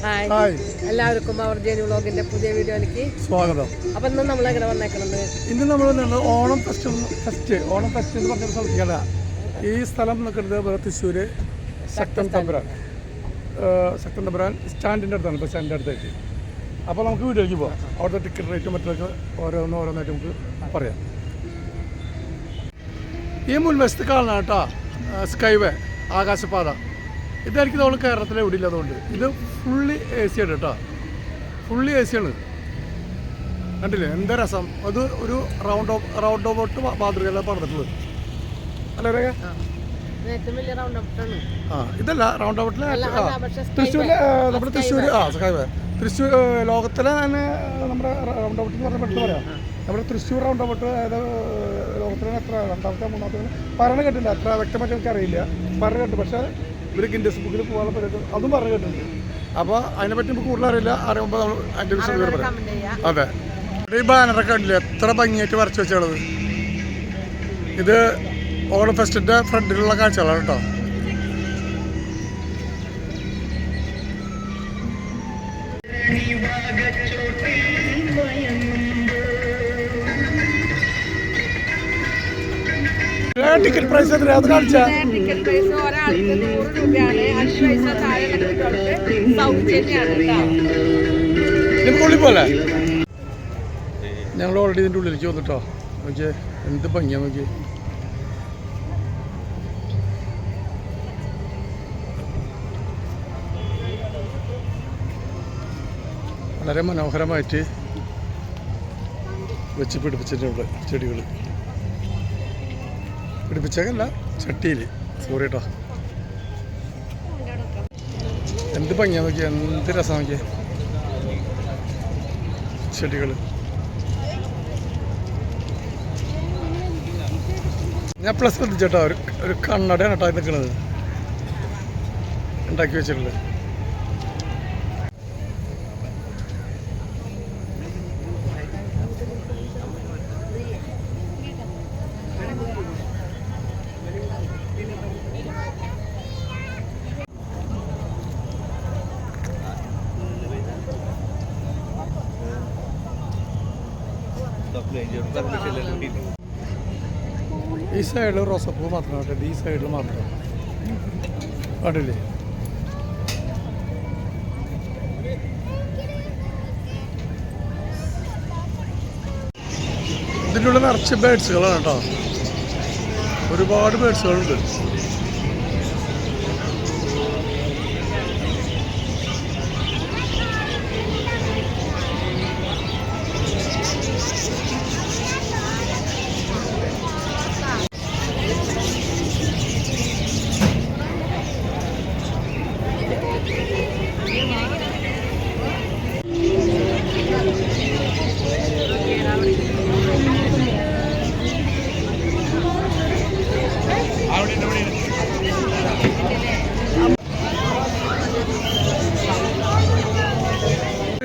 Hi എല്ലാവർക്കും അവർ Jenny വ്ളോഗിന്റെ പുതിയ വീഡിയോയിലേക്ക് സ്വാഗതം. അപ്പൊ ഇന്ന് നമ്മൾ എങ്ങനെ വന്നേക്കണത്? ഇന്ന് നമ്മൾ ഓണം ഫെസ്റ്റ് എന്ന് പറഞ്ഞ സ്ഥലത്തേക്കല്ല. ഈ സ്ഥലം നിൽക്കുന്നത് തൃശ്ശൂര് ശക്തൻ തമ്പുരാൻ സ്റ്റാൻഡിൻ്റെ അടുത്താണ്, ബസ് സ്റ്റാൻഡിൻ്റെ അടുത്തായിട്ട്. അപ്പോൾ നമുക്ക് വീഡിയോയ്ക്ക് പോകാം. അവിടുത്തെ ടിക്കറ്റ് റേറ്റും മറ്റൊക്കെ ഓരോന്നായിട്ട് നമുക്ക് പറയാം. ഈ മുൻവശത്ത് കാണണം കേട്ടോ, സ്കൈവേ, ആകാശപാത. ഇതായിരിക്കും നമ്മൾ കേരളത്തിലെ എവിടെ ഇല്ലാത്തതുകൊണ്ട്. ഇത് ഫുള്ളി എ സി ആണ് കേട്ടോ, ഫുള്ളി എ സി ആണ്. കണ്ടില്ലേ എന്താ രസം. അത് ഒരു റൗണ്ട് ഓബോട്ട് മാതൃകയിലാണ് പറഞ്ഞിട്ടുള്ളത്. അല്ലേ? ഇതല്ല റൗണ്ട് ഓബോട്ടിലെ തൃശ്ശൂരിലെ നമ്മുടെ തൃശ്ശൂർ ലോകത്തിലെ തന്നെ നമ്മുടെ റൗണ്ട് ഓബോട്ട് എന്ന് പറഞ്ഞാൽ പെട്ടെന്ന് പറയാം. നമ്മുടെ തൃശ്ശൂർ റൗണ്ട് ഓബോട്ട് അതായത് ലോകത്തിലെ എത്ര രണ്ടാമത്തെ മൂന്നാമത്തെ പറഞ്ഞു കേട്ടില്ല, അത്ര വ്യക്തമായിട്ട് എനിക്കറിയില്ല. പറഞ്ഞു കേട്ടു, പക്ഷേ ഇവർ ഗിന്നസ് ബുക്കിൽ പോകാനുള്ള പരിപാടി അതും പറഞ്ഞു കേട്ടിട്ടുണ്ട്. അപ്പോൾ അതിനെപ്പറ്റി നമുക്ക് കൂടുതൽ അറിയില്ല. അറിയുമ്പോൾ നമ്മൾ അതിൻ്റെ വിഷയം പറയാം. അതെ, ഈ ബാനറൊക്കെ കണ്ടില്ലേ എത്ര ഭംഗിയായിട്ട് വരച്ച് വെച്ചുള്ളത്. ഇത് ഓണം ഫെസ്റ്റിൻ്റെ ഫ്രണ്ടിലുള്ള കാഴ്ചകളാണ് കേട്ടോ. ടിക്കറ്റ് പ്രൈസ് എത്രയാ അത് കാണിച്ചാ? ടിക്കറ്റ് പ്രൈസ് ഒരാൾക്ക് 100 രൂപയാണ്. 5 പൈസ താഴെയുള്ള കുട്ടികൾക്ക് സൗജന്യമാണ് കേട്ടോ. ഉള്ളിൽ പോലെ ഞങ്ങൾ ഓൾറെഡി ഇതിൻ്റെ ഉള്ളിലേക്ക് വന്നിട്ടോ. നോക്കിയേ എന്ത് ഭംഗിയാ നോക്കിയേ. വളരെ മനോഹരമായിട്ട് വെച്ച് പിടിപ്പിച്ചിട്ടുണ്ട് ചെടികൾ. പിടിപ്പിച്ചല്ല, ചട്ടിയിൽ. സോറി കേട്ടോ. എന്ത് ഭംഗിയാ നോക്കിയാ, എന്ത് രസം നോക്കിയാ ചെടികൾ. ഞാൻ പ്ലസ് ശ്രദ്ധിച്ചേട്ടോ, ഒരു കണ്ണടയാണ് കേട്ടോ നിൽക്കുന്നത്, ഉണ്ടാക്കി വെച്ചിട്ടുള്ളത്. ഈ സൈഡിൽ റോസപ്പൂ മാത്രമാണ് കേട്ടോ, ഈ സൈഡിൽ മാത്രം കണ്ടില്ലേ. ഇതിൻ്റെ ഉള്ളിൽ നിറച്ച് ബേഡ്സുകളാണ് കേട്ടോ, ഒരുപാട് ബേഡ്സുകളുണ്ട്.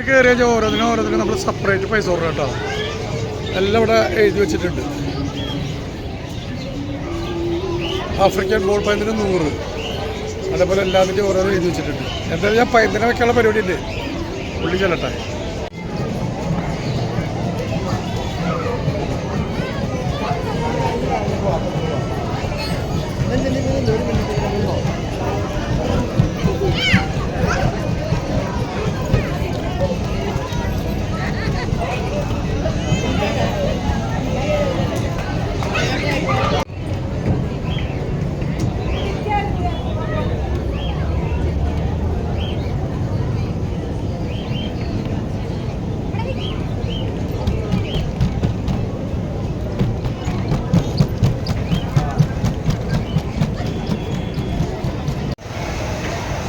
കയറിയ ഓരോന്നിനും നമ്മൾ സെപ്പറേറ്റ് പൈസ കൊടുക്കണം കേട്ടോ. എല്ലാം ഇവിടെ എഴുതി വെച്ചിട്ടുണ്ട്. ആഫ്രിക്കൻ ബോൾ പൈന്തിന് 100, അതേപോലെ എല്ലാത്തിൻ്റെയും ഓരോന്നും എഴുതി വെച്ചിട്ടുണ്ട്. എന്തായാലും ഞാൻ പൈന്തിനെ വെക്കാനുള്ള പരിപാടി ഉണ്ട്, പുള്ളി ചെല്ലട്ടെ.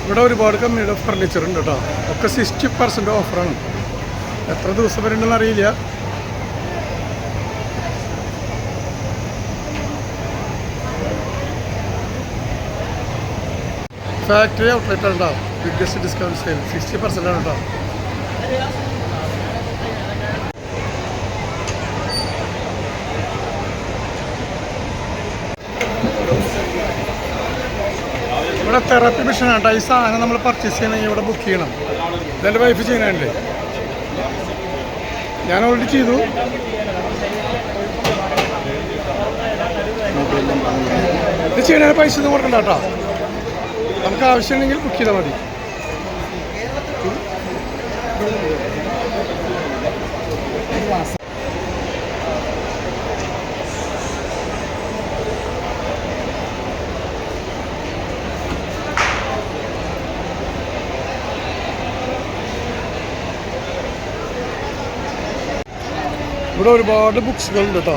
ഇവിടെ ഒരുപാട് കമ്പനിയുടെ ഫർണിച്ചർ ഉണ്ട് കേട്ടോ, ഒക്കെ 60% ഓഫറാണ്. എത്ര ദിവസം വരെ ഉണ്ടെന്ന് അറിയില്ല. ഫാക്ടറി ഔട്ട്ലെറ്റ് ഉണ്ടോ, ബിഗ്ഗസ്റ്റ് ഡിസ്കൗണ്ട് സെയിൽ 60% ആണ് കേട്ടോ. ഇവിടെ തെറാപ്പി മെഷീനാണ് കേട്ടോ. ഈ സാധനം നമ്മൾ പർച്ചേസ് ചെയ്യണമെങ്കിൽ ഇവിടെ ബുക്ക് ചെയ്യണം. ഇതെൻ്റെ വൈഫ് ചെയ്യാനുണ്ട്. ഞാൻ ഓൾറെഡി ചെയ്തു. ഇത് ചെയ്യണ പൈസ ഒന്നും കൊടുക്കണ്ട കേട്ടോ. നമുക്ക് ആവശ്യമുണ്ടെങ്കിൽ ബുക്ക് ചെയ്താൽ മതി. ഇവിടെ ഒരുപാട് ബുക്സുകളുണ്ട് കേട്ടോ.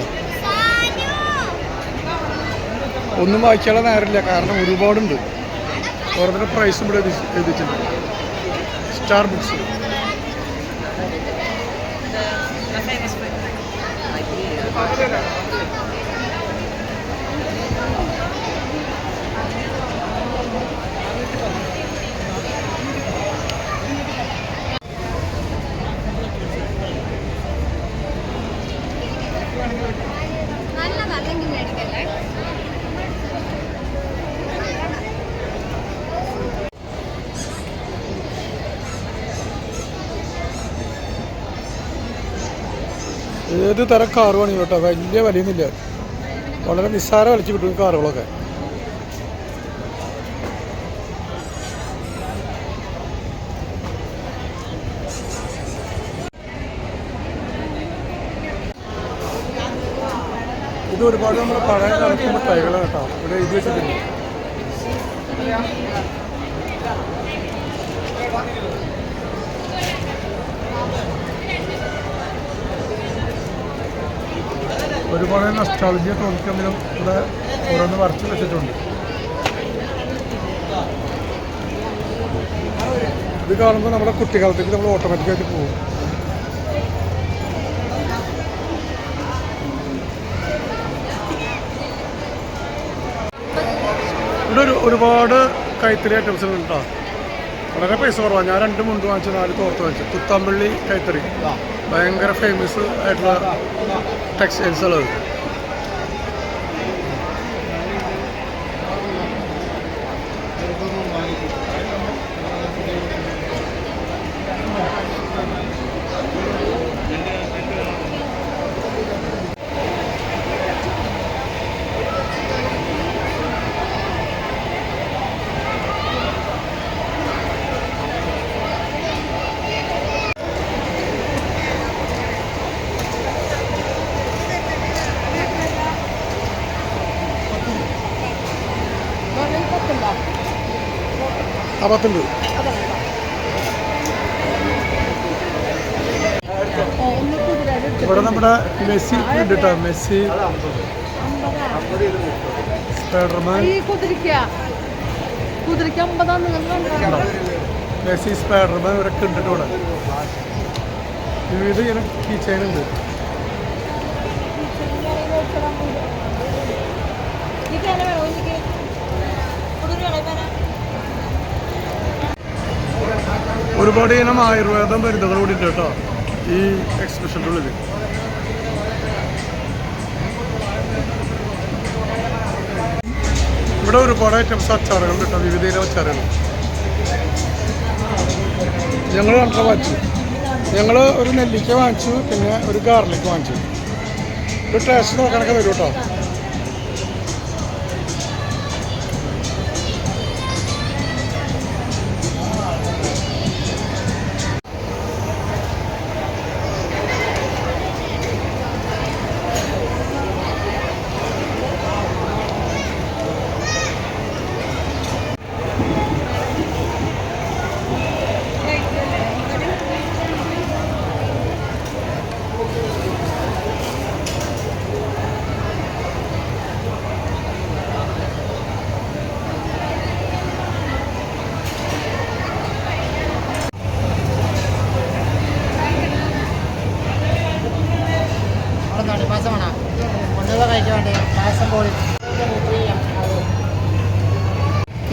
ഒന്നും വായിക്കാനുള്ള നേരമില്ല, കാരണം ഒരുപാടുണ്ട്. ഓരോന്നിൻ്റെ പ്രൈസും ഇവിടെ എഴുതിയിട്ടുണ്ട്. Star books. ഏത് തരം കാറ് വേണം കേട്ടോ. വലിയ വിലയൊന്നുമില്ല, വളരെ നിസ്സാര വിലച്ച് കിട്ടും കാറുകളൊക്കെ. ഇത് ഒരുപാട് നമ്മുടെ പഴയ കാലത്ത് മിഠായികളാണ് കേട്ടോ. ഇവിടെ എഴുതി വെച്ചിട്ടുണ്ട്. ഒരുപാട് നൊസ്റ്റാൾജിയ തോന്നിക്കുമ്പോഴും ഇവിടെ ഓരോന്ന് വരച്ച് വെച്ചിട്ടുണ്ട്. ഇത് കാണുമ്പോൾ നമ്മുടെ കുട്ടിക്കാലത്തേക്ക് നമ്മൾ ഓട്ടോമാറ്റിക്കായിട്ട് പോകും. ഇവിടെ ഒരുപാട് കൈത്തറി ഐറ്റംസുകൾ ഉണ്ടോ. വളരെ പൈസ കുറവാണ്. ഞാൻ 2 മുണ്ട് വാങ്ങിച്ചു, 4 തോർത്ത് വാങ്ങിച്ചു. കുത്താമ്പള്ളി കൈത്തറി ഭയങ്കര ഫേമസ് ആയിട്ടുള്ള ടെക്സ്റ്റൈൽസുള്ളത്. അപ്പത്തുണ്ട്. ഇവിടെ നമ്മുടെ മെസ്സി ഉണ്ട് കേട്ടോ. മെസ്സി, സ്പൈഡർമാൻ, മെസ്സി, സ്പൈഡർമാൻ ഇവരൊക്കെ ഉണ്ട് ഇവിടെ. വിവിധ ഇങ്ങനെ കീ ചെയിൻ ഉണ്ട്. ഒരുപാട് ഇനം ആയുർവേദ മരുന്നുകൾ കൂടി ഉണ്ട് കേട്ടോ ഈ എക്സിബിഷൻ്റെ ഉള്ളിൽ. ഇവിടെ ഒരുപാട് ഐറ്റംസ് അച്ചാറുകൾ കേട്ടോ. വിവിധ ഇനം അച്ചാറുകൾ ഞങ്ങൾ കണ്ട വാങ്ങിച്ചു. ഞങ്ങൾ ഒരു നെല്ലിക്ക വാങ്ങിച്ചു, പിന്നെ ഒരു ഗാർലിക് വാങ്ങിച്ചു. ഒരു ടേസ്റ്റ് നോക്കാനൊക്കെ വരും കേട്ടോ.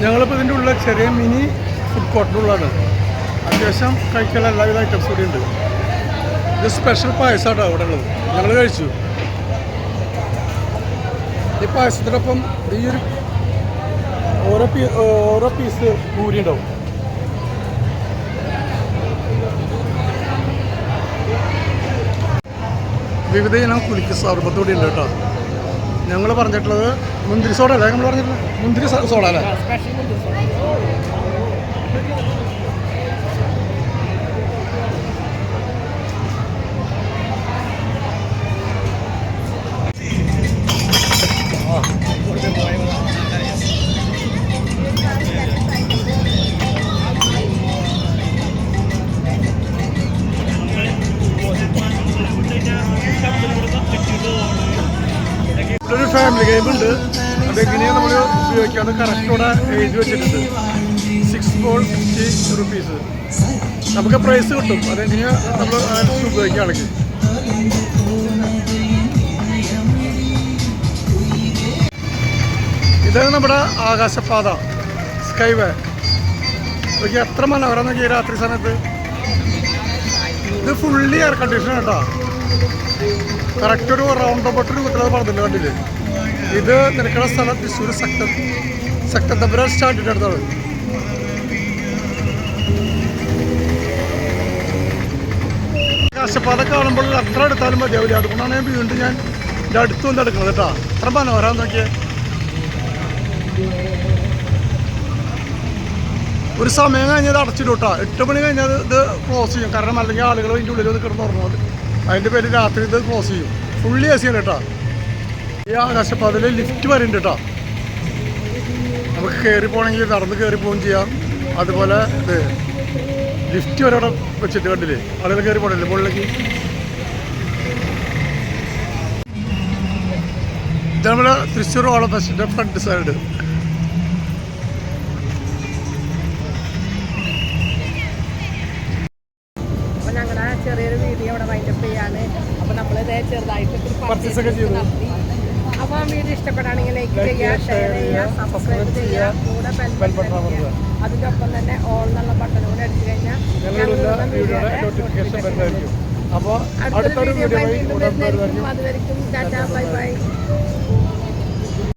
ഞങ്ങളിപ്പോൾ ഇതിൻ്റെ ഉള്ള ചെറിയ മിനി ഫുഡ് കോർട്ടിനുള്ളതാണ്. അത്യാവശ്യം കഴിക്കാനുള്ള എല്ലാവിധ ഐറ്റംസ് കൂടി ഉണ്ട്. ഇത് സ്പെഷ്യൽ പായസമാട്ടോ അവിടെ ഉള്ളത്. ഞങ്ങൾ കഴിച്ചു. ഈ പായസത്തിനൊപ്പം ഈ ഒരു ഓരോ പീസ് പൂരി ഉണ്ടാവും. വിവിധ ഇനം കുലിക്ക് സർബത്ത് കൂടി ഉണ്ട് കേട്ടോ. ഞങ്ങൾ പറഞ്ഞിട്ടുള്ളത് മുന്തിരി സോഡ അല്ലേ നമ്മൾ പറഞ്ഞിട്ടുള്ളത്? മുന്തിരി സോഡ അല്ലേ? ഇവിടെ ഒരു ഫാമിലി ഗെയിം ഉണ്ട്. അതെങ്ങനെയാണ് നമ്മൾ ഉപയോഗിക്കാന്ന് കറക്റ്റോടെ എഴുതി വെച്ചിട്ടുണ്ട്. 6 ball 50 rupees. നമുക്ക് പ്രൈസ് കിട്ടും. അതെങ്ങനെയാണ് നമ്മൾ ഉപയോഗിക്കുകയാണെങ്കിൽ. ഇതാണ് നമ്മുടെ ആകാശപാത, സ്കൈ വേ. നോക്കി എത്ര മനോഹരം നോക്കി രാത്രി സമയത്ത്. ഇത് ഫുള്ളി എയർ കണ്ടീഷൻ കേട്ടോ. കറക്റ്റ് ഒരു റൗണ്ട് അബൌട്ട് രൂപത്തിലത് പറഞ്ഞില്ല കണ്ടില്ലേ. ഇത് നിൽക്കുന്ന സ്ഥലം തൃശ്ശൂർ ശക്തമ്പുരം സ്റ്റാൻഡിൻ്റെ അടുത്താണ്. ആകാശപാത കാണുമ്പോൾ അത്ര എടുത്താലും മതിയാവില്ല. അതുകൊണ്ടാണ് ഞാൻ വീണ്ടും എൻ്റെ അടുത്ത് വന്ന് എടുക്കുന്നത് കേട്ടോ. അത്ര മനോഹരം നോക്കിയേ. ഒരു സമയം കഴിഞ്ഞത് അടച്ചിടും കേട്ടോ. 8 മണി കഴിഞ്ഞാൽ ഇത് ക്ലോസ് ചെയ്യും. കാരണം അല്ലെങ്കിൽ ആളുകൾ അതിൻ്റെ ഉള്ളിൽ വന്ന് കിടന്ന് ഉറങ്ങുന്നത്. അതിൻ്റെ പേര് രാത്രി ഇത് ക്ലോസ് ചെയ്യും. ഫുള്ളി എ സി ആണ് കേട്ടോ. ഈ ആകാശപാതയിൽ ലിഫ്റ്റ് വരുന്നുണ്ട് കേട്ടോ. നമുക്ക് കയറി പോകണമെങ്കിൽ നടന്ന് കയറി പോവുകയും ചെയ്യാം. അതുപോലെ ഇത് ലിഫ്റ്റ് വരെ അവിടെ വെച്ചിട്ട് കണ്ടില്ലേ, ആളുകൾ കയറി പോകണില്ലേ മുകളിലേക്ക്. ഇത് നമ്മുടെ തൃശ്ശൂർ ഓളം ഫെസ്റ്റിൻ്റെ ഫ്രണ്ട് സൈഡ്. ചെറിയൊരു വീഡിയോ ഇവിടെ വൈൻഡപ്പ് ചെയ്യാണ്. അപ്പോൾ നമ്മൾ ചെറുതായിട്ട് പർച്ചേസ് ഒക്കെ ചെയ്തു. അപ്പോൾ വീഡിയോ ഇഷ്ടപ്പെടുകയാണെങ്കിൽ ലൈക്ക് ചെയ്യുക, ഷെയർ ചെയ്യുക, സബ്സ്ക്രൈബ് ചെയ്യുക, കൂടെ ബെൽ ബട്ടൺ അടിക്കുക. അതിൻ്റെ ഒപ്പം തന്നെ ഓൾ എന്നുള്ള ബട്ടൺ കൂടെ അടിച്ചു കഴിഞ്ഞാൽ നോട്ടിഫിക്കേഷൻ വരുന്നതായിരിക്കും. അപ്പോൾ അടുത്തൊരു വീഡിയോ അതുവരെയും ടാറ്റാ ബൈ ബൈ.